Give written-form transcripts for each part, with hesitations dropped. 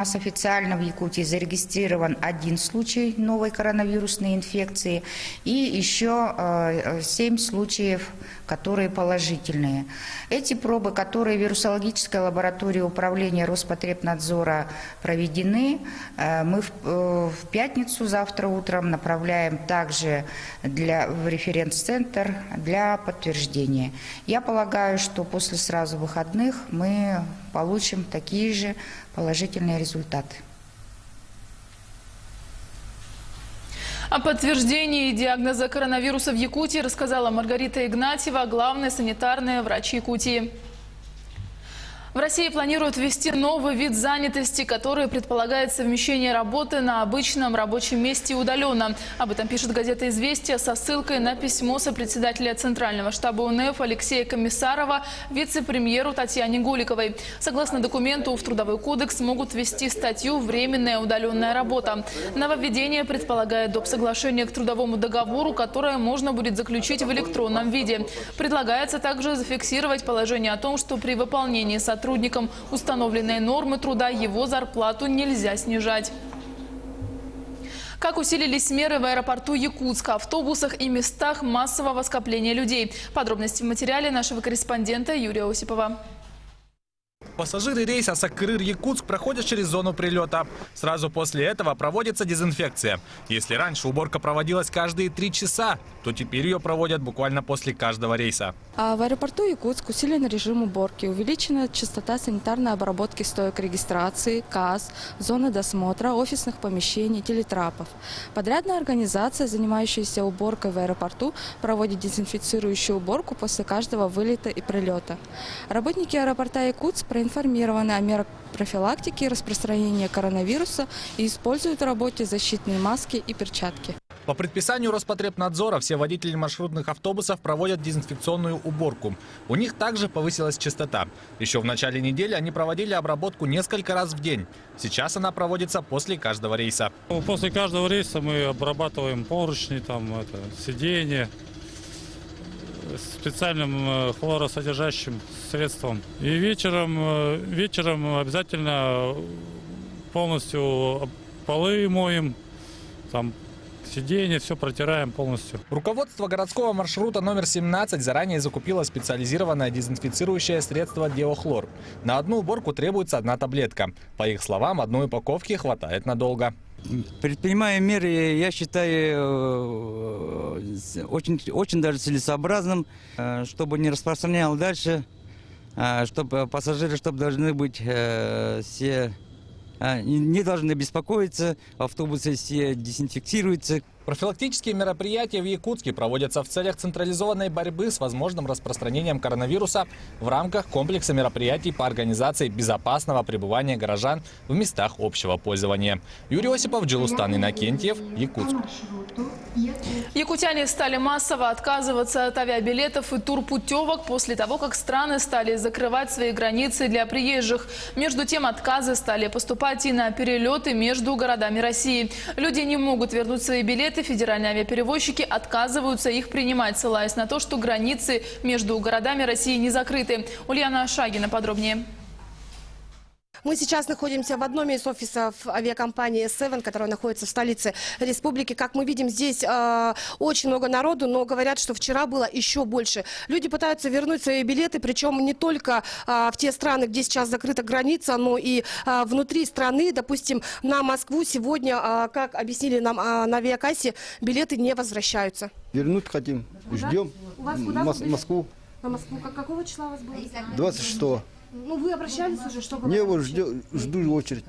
У нас официально в Якутии зарегистрирован 1 случай новой коронавирусной инфекции и еще 7 случаев, которые положительные. Эти пробы, которые в вирусологической лаборатории управления Роспотребнадзора проведены, мы в пятницу, завтра утром, направляем также в референс-центр для подтверждения. Я полагаю, что после сразу выходных мы получим такие же положительные результаты. О подтверждении диагноза коронавируса в Якутии рассказала Маргарита Игнатьева, главный санитарный врач Якутии. В России планируют ввести новый вид занятости, который предполагает совмещение работы на обычном рабочем месте и удаленно. Об этом пишет газета «Известия» со ссылкой на письмо сопредседателя Центрального штаба УНФ Алексея Комиссарова вице-премьеру Татьяне Голиковой. Согласно документу, в Трудовой кодекс могут ввести статью «Временная удаленная работа». Нововведение предполагает доп. Соглашение к трудовому договору, которое можно будет заключить в электронном виде. Предлагается также зафиксировать положение о том, что при выполнении сотрудникам установленные нормы труда его зарплату нельзя снижать. Как усилились меры в аэропорту Якутска, автобусах и местах массового скопления людей. Подробности в материале нашего корреспондента Юрия Осипова. Пассажиры рейса Саккырыр-Якутск проходят через зону прилета. Сразу после этого проводится дезинфекция. Если раньше уборка проводилась каждые 3 часа, то теперь ее проводят буквально после каждого рейса. В аэропорту Якутск усилен режим уборки. Увеличена частота санитарной обработки стоек регистрации, касс, зоны досмотра, офисных помещений, телетрапов. Подрядная организация, занимающаяся уборкой в аэропорту, проводит дезинфицирующую уборку после каждого вылета и прилета. Работники аэропорта Якутск проинформированы о мерах профилактики и распространения коронавируса и используют в работе защитные маски и перчатки. По предписанию Роспотребнадзора все водители маршрутных автобусов проводят дезинфекционную уборку. У них также повысилась частота. Еще в начале недели они проводили обработку несколько раз в день. Сейчас она проводится после каждого рейса. После каждого рейса мы обрабатываем поручни, сиденья специальным хлоросодержащим средством. И вечером обязательно полностью полы моем, сиденье, все протираем полностью. Руководство городского маршрута номер 17 заранее закупило специализированное дезинфицирующее средство «Диохлор». На одну уборку требуется 1 таблетка. По их словам, одной упаковки хватает надолго. Предпринимая меры, я считаю, очень даже целесообразным, чтобы не распространял дальше, чтобы пассажиры должны быть все... Не должны беспокоиться, автобусы все дезинфицируются. Профилактические мероприятия в Якутске проводятся в целях централизованной борьбы с возможным распространением коронавируса в рамках комплекса мероприятий по организации безопасного пребывания горожан в местах общего пользования. Юрий Осипов, Джилустан Иннокентьев, Якутск. Якутяне стали массово отказываться от авиабилетов и турпутевок после того, как страны стали закрывать свои границы для приезжих. Между тем, отказы стали поступать и на перелеты между городами России. Люди не могут вернуть свои билеты, федеральные авиаперевозчики отказываются их принимать, ссылаясь на то, что границы между городами России не закрыты. Ульяна Шагина подробнее. Мы сейчас находимся в одном из офисов авиакомпании Seven, которая находится в столице республики. Как мы видим, здесь очень много народу, но говорят, что вчера было еще больше. Люди пытаются вернуть свои билеты, причем не только в те страны, где сейчас закрыта граница, но и внутри страны. Допустим, на Москву сегодня, как объяснили нам на авиакассе, билеты не возвращаются. Вернуть хотим. Ждем. У вас куда? Москву. На Москву. Какого числа у вас было? 26-го. Ну, вы обращались уже, что Не, вот жду очередь.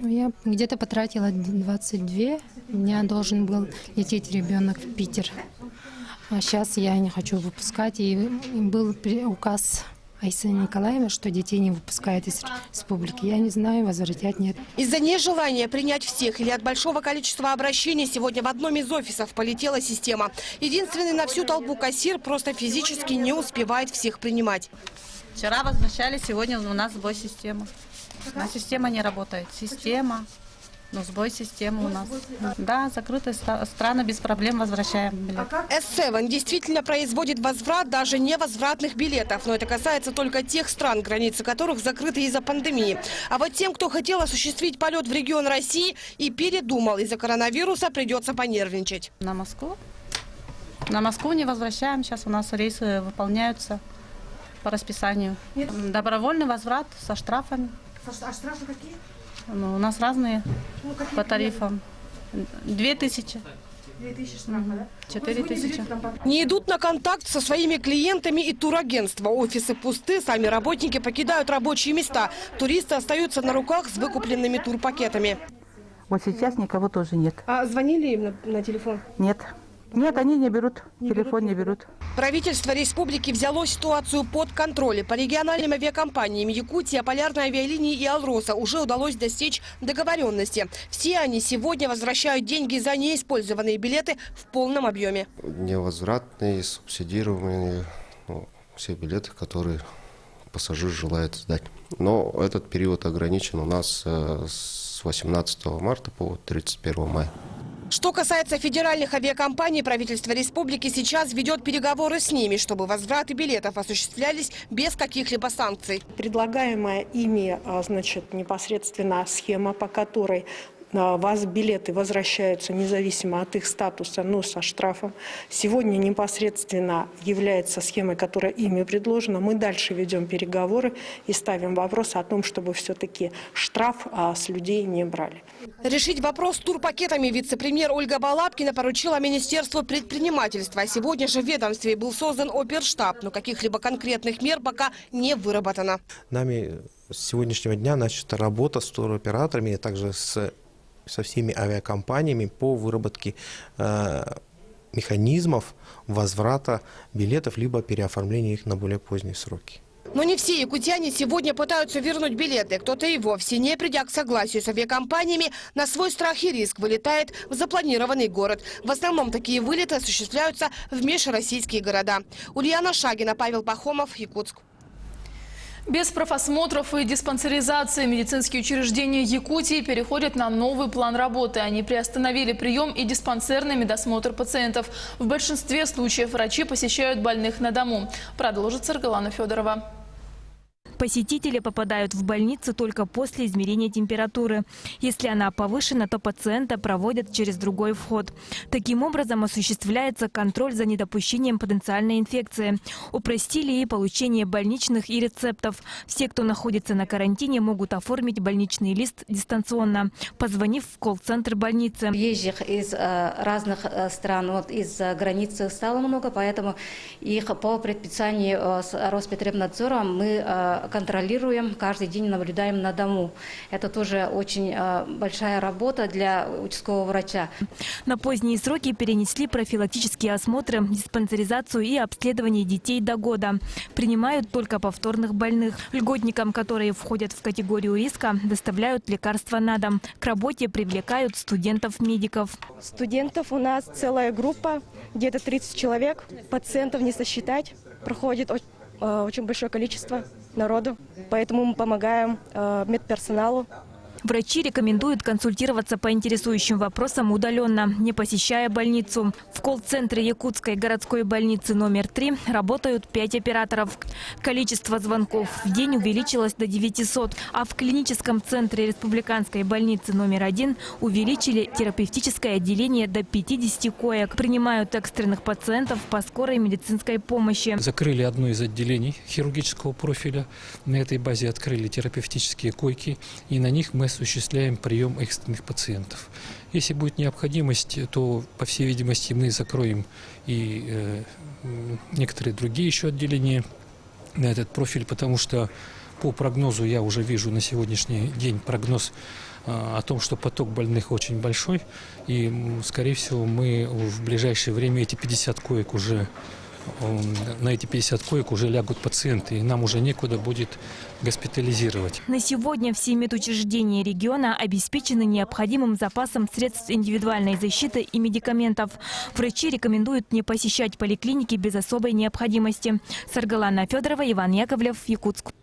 Я где-то потратила 22. У меня должен был лететь ребенок в Питер. А сейчас я не хочу выпускать. И был указ Айсы Николаевны, что детей не выпускают из республики. Я не знаю, возвратят нет. Из-за нежелания принять всех или от большого количества обращений сегодня в одном из офисов полетела система. Единственный на всю толпу кассир просто физически не успевает всех принимать. Вчера возвращали, сегодня у нас сбой системы. Система не работает. Система Ну, сбой системы у нас. Да, закрытые страны без проблем возвращаем билет. S7 действительно производит возврат даже невозвратных билетов. Но это касается только тех стран, границы которых закрыты из-за пандемии. А вот тем, кто хотел осуществить полет в регион России и передумал из-за коронавируса, придется понервничать. На Москву? На Москву не возвращаем. Сейчас у нас рейсы выполняются по расписанию. Нет. Добровольный возврат со штрафами. А штрафы какие? Ну, у нас разные по тарифам. 2000. 2000 штрафа, да? 4000. Не идут на контакт со своими клиентами и турагентства. Офисы пусты, сами работники покидают рабочие места. Туристы остаются на руках с выкупленными турпакетами. Вот сейчас никого тоже нет. А звонили им на телефон? Нет. Нет, они не берут. Телефон не берут. Правительство республики взяло ситуацию под контроль. По региональным авиакомпаниям Якутия, Полярной авиалинии и Алроса уже удалось достичь договоренности. Все они сегодня возвращают деньги за неиспользованные билеты в полном объеме. Невозвратные, субсидируемые, все билеты, которые пассажир желает сдать. Но этот период ограничен у нас с 18 марта по 31 мая. Что касается федеральных авиакомпаний, правительство республики сейчас ведет переговоры с ними, чтобы возвраты билетов осуществлялись без каких-либо санкций. Предлагаемая ими, непосредственно схема, по которой билеты возвращаются независимо от их статуса, но со штрафом. Сегодня непосредственно является схемой, которая ими предложена. Мы дальше ведем переговоры и ставим вопрос о том, чтобы все-таки штраф с людей не брали. Решить вопрос с турпакетами вице-премьер Ольга Балабкина поручила Министерству предпринимательства. Сегодня же в ведомстве был создан оперштаб, но каких-либо конкретных мер пока не выработано. Нами с сегодняшнего дня начата работа с туроператорами, а также со всеми авиакомпаниями по выработке механизмов возврата билетов либо переоформления их на более поздние сроки. Но не все якутяне сегодня пытаются вернуть билеты. Кто-то и вовсе, не придя к согласию с авиакомпаниями, на свой страх и риск вылетает в запланированный город. В основном такие вылеты осуществляются в межроссийские города. Ульяна Шагина, Павел Пахомов, Якутск. Без профосмотров и диспансеризации медицинские учреждения Якутии переходят на новый план работы. Они приостановили прием и диспансерный медосмотр пациентов. В большинстве случаев врачи посещают больных на дому. Продолжит Саргалана Федорова. Посетители попадают в больницу только после измерения температуры. Если она повышена, то пациента проводят через другой вход. Таким образом осуществляется контроль за недопущением потенциальной инфекции. Упростили и получение больничных и рецептов. Все, кто находится на карантине, могут оформить больничный лист дистанционно, позвонив в колл-центр больницы. Приезжих из разных стран, из-за границы стало много, поэтому их по предписанию с Роспотребнадзором мы контролируем, каждый день наблюдаем на дому. Это тоже очень большая работа для участкового врача. На поздние сроки перенесли профилактические осмотры, диспансеризацию и обследование детей до года. Принимают только повторных больных. Льготникам, которые входят в категорию риска, доставляют лекарства на дом. К работе привлекают студентов-медиков. Студентов у нас целая группа, где-то 30 человек. Пациентов не сосчитать. Проходит очень большое количество народу, поэтому мы помогаем медперсоналу. Врачи рекомендуют консультироваться по интересующим вопросам удаленно, не посещая больницу. В колл-центре Якутской городской больницы номер 3 работают 5 операторов. Количество звонков в день увеличилось до 900, а в клиническом центре республиканской больницы номер 1 увеличили терапевтическое отделение до 50 коек. Принимают экстренных пациентов по скорой медицинской помощи. Закрыли одно из отделений хирургического профиля. На этой базе открыли терапевтические койки, и на них мы осуществляем прием экстренных пациентов. Если будет необходимость, то, по всей видимости, мы закроем и некоторые другие еще отделения на этот профиль, потому что по прогнозу я уже вижу на сегодняшний день прогноз о том, что поток больных очень большой, и, скорее всего, мы в ближайшее время эти 50 коек уже на эти 50 коек уже лягут пациенты, и нам уже некуда будет госпитализировать. На сегодня все медучреждения региона обеспечены необходимым запасом средств индивидуальной защиты и медикаментов. Врачи рекомендуют не посещать поликлиники без особой необходимости. Саргалана Федорова, Иван Яковлев, Якутск.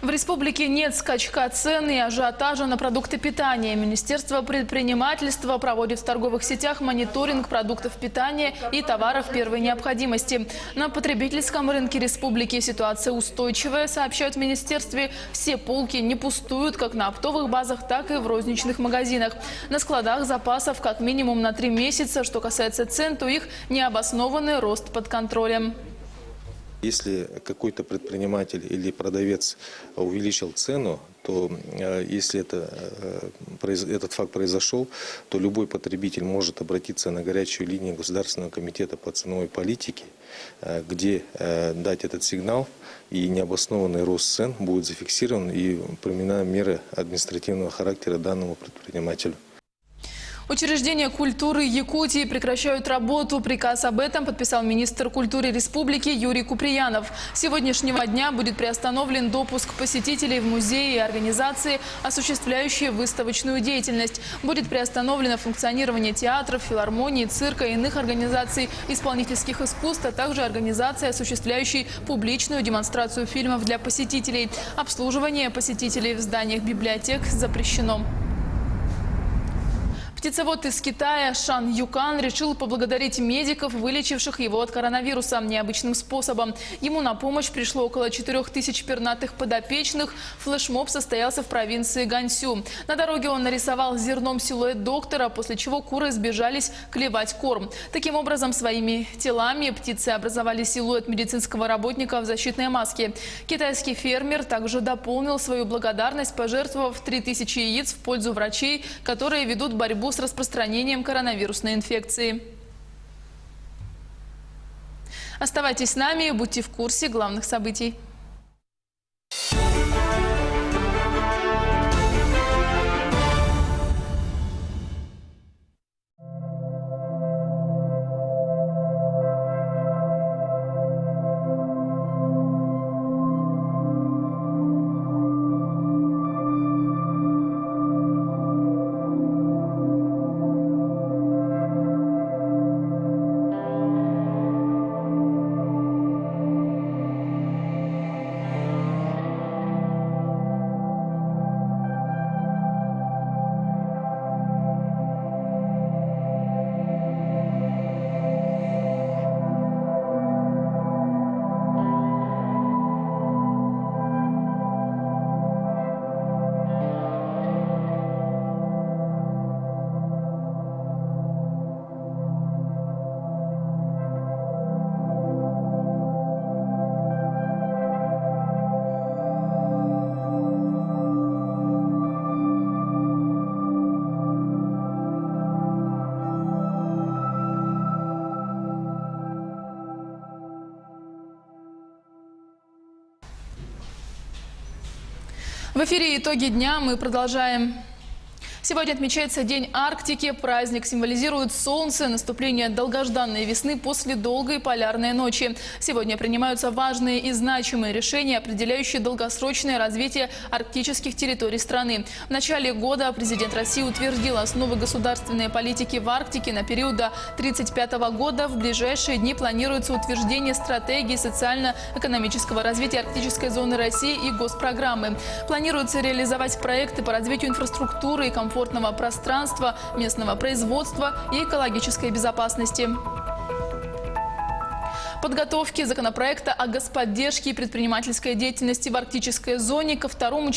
В республике нет скачка цен и ажиотажа на продукты питания. Министерство предпринимательства проводит в торговых сетях мониторинг продуктов питания и товаров первой необходимости. На потребительском рынке республики ситуация устойчивая, сообщают в министерстве. Все полки не пустуют как на оптовых базах, так и в розничных магазинах. На складах запасов как минимум на 3 месяца. Что касается цен, то их необоснованный рост под контролем. Если какой-то предприниматель или продавец увеличил цену, то если этот факт произошел, то любой потребитель может обратиться на горячую линию Государственного комитета по ценовой политике, где дать этот сигнал, и необоснованный рост цен будет зафиксирован и применена меры административного характера данному предпринимателю. Учреждения культуры Якутии прекращают работу. Приказ об этом подписал министр культуры республики Юрий Куприянов. С сегодняшнего дня будет приостановлен допуск посетителей в музеи и организации, осуществляющие выставочную деятельность. Будет приостановлено функционирование театров, филармонии, цирка и иных организаций исполнительских искусств, а также организаций, осуществляющие публичную демонстрацию фильмов для посетителей. Обслуживание посетителей в зданиях библиотек запрещено. Птицевод из Китая Шан Юкан решил поблагодарить медиков, вылечивших его от коронавируса необычным способом. Ему на помощь пришло около 4000 пернатых подопечных. Флешмоб состоялся в провинции Гансю. На дороге он нарисовал зерном силуэт доктора, после чего куры сбежались клевать корм. Таким образом, своими телами птицы образовали силуэт медицинского работника в защитной маске. Китайский фермер также дополнил свою благодарность, пожертвовав 3000 яиц в пользу врачей, которые ведут борьбу с распространением коронавирусной инфекции. Оставайтесь с нами и будьте в курсе главных событий. В эфире «Итоги дня» мы продолжаем. Сегодня отмечается День Арктики. Праздник символизирует солнце, наступление долгожданной весны после долгой полярной ночи. Сегодня принимаются важные и значимые решения, определяющие долгосрочное развитие арктических территорий страны. В начале года президент России утвердил основы государственной политики в Арктике на период до 1935 года. В ближайшие дни планируется утверждение стратегии социально-экономического развития арктической зоны России и госпрограммы. Планируется реализовать проекты по развитию инфраструктуры и комфортного пространства, местного производства и экологической безопасности. Подготовки законопроекта о господдержке предпринимательской деятельности в арктической зоне ко второму